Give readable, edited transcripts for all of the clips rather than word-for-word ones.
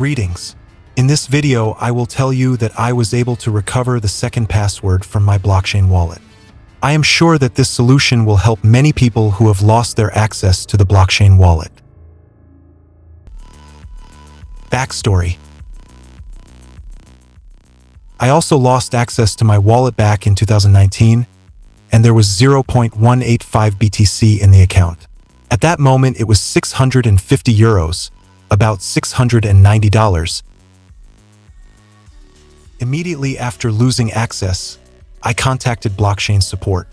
Greetings. In this video, I will tell you that I was able to recover the second password from my blockchain wallet. I am sure that this solution will help many people who have lost their access to the blockchain wallet. Backstory. I also lost access to my wallet back in 2019, and there was 0.185 BTC in the account. At that moment, it was 650 euros, about $690. Immediately after losing access, I contacted blockchain support.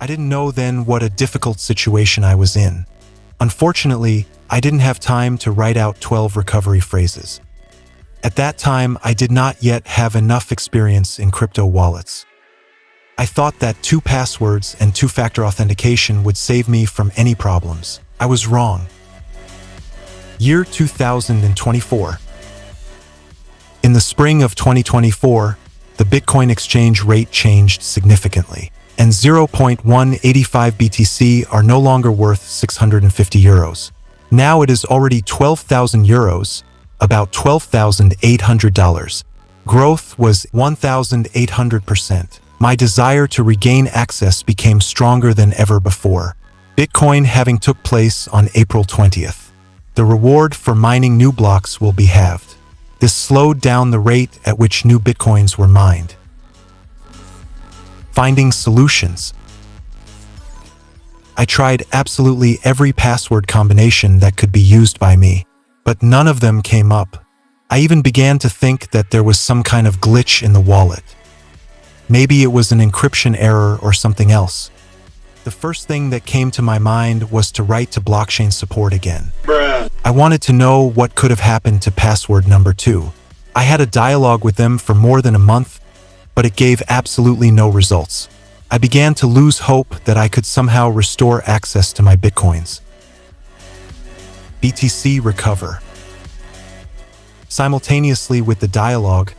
I didn't know then what a difficult situation I was in. Unfortunately, I didn't have time to write out 12 recovery phrases. At that time, I did not yet have enough experience in crypto wallets. I thought that 2 passwords and 2-factor authentication would save me from any problems. I was wrong. Year 2024. In the spring of 2024, the Bitcoin exchange rate changed significantly, and 0.185 BTC are no longer worth 650 euros. Now it is already 12,000 euros, about $12,800. Growth was 1,800%. My desire to regain access became stronger than ever before. Bitcoin having took place on April 20th. The reward for mining new blocks will be halved. This slowed down the rate at which new Bitcoins were mined. Finding solutions. I tried absolutely every password combination that could be used by me, but none of them came up. I even began to think that there was some kind of glitch in the wallet. Maybe it was an encryption error or something else. The first thing that came to my mind was to write to blockchain support again. I wanted to know what could have happened to password number 2. I had a dialogue with them for more than a month, but it gave absolutely no results. I began to lose hope that I could somehow restore access to my Bitcoins. BTC recover. Simultaneously with the dialogue,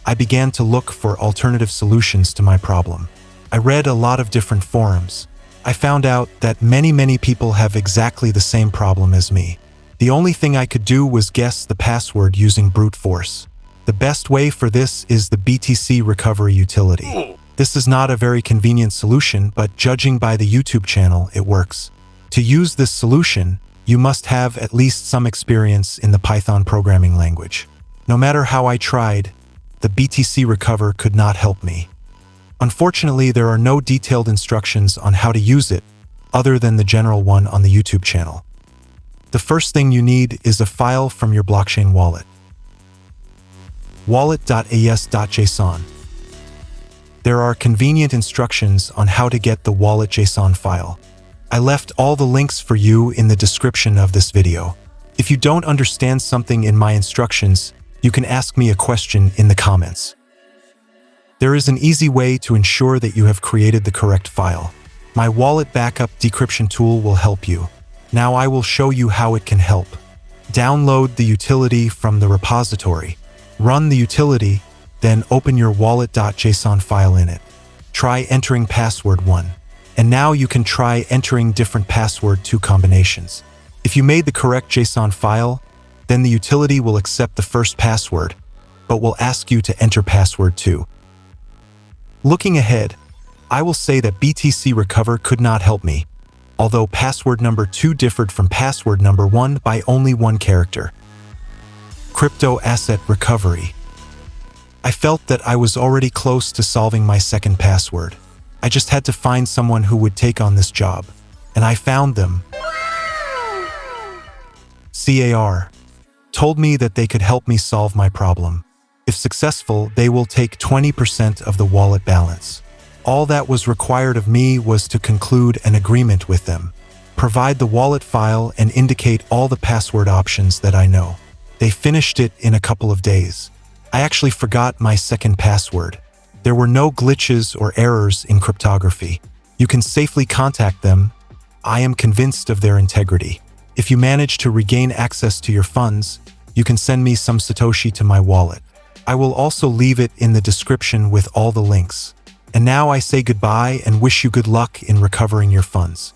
I began to look for alternative solutions to my problem. I read a lot of different forums. I found out that many people have exactly the same problem as me. The only thing I could do was guess the password using brute force. The best way for this is the BTC recovery utility. This is not a very convenient solution, but judging by the YouTube channel, it works. To use this solution, you must have at least some experience in the Python programming language. No matter how I tried, the BTC recover could not help me. Unfortunately, there are no detailed instructions on how to use it, other than the general one on the YouTube channel. The first thing you need is a file from your blockchain wallet. Wallet.as.json. There are convenient instructions on how to get the wallet.json file. I left all the links for you in the description of this video. If you don't understand something in my instructions, you can ask me a question in the comments. There is an easy way to ensure that you have created the correct file. My wallet backup decryption tool will help you. Now I will show you how it can help. Download the utility from the repository. Run the utility, then open your wallet.json file in it. Try entering password 1. And now you can try entering different password 2 combinations. If you made the correct JSON file, then the utility will accept the first password, but will ask you to enter password 2. Looking ahead, I will say that BTC Recover could not help me, although password number 2 differed from password number 1 by only 1 character. Crypto Asset Recovery. I felt that I was already close to solving my second password. I just had to find someone who would take on this job, and I found them. CAR told me that they could help me solve my problem. If successful, they will take 20% of the wallet balance. All that was required of me was to conclude an agreement with them, provide the wallet file, and indicate all the password options that I know. They finished it in a couple of days. I actually forgot my second password. There were no glitches or errors in cryptography. You can safely contact them. I am convinced of their integrity. If you manage to regain access to your funds, you can send me some Satoshi to my wallet. I will also leave it in the description with all the links. And now I say goodbye and wish you good luck in recovering your funds.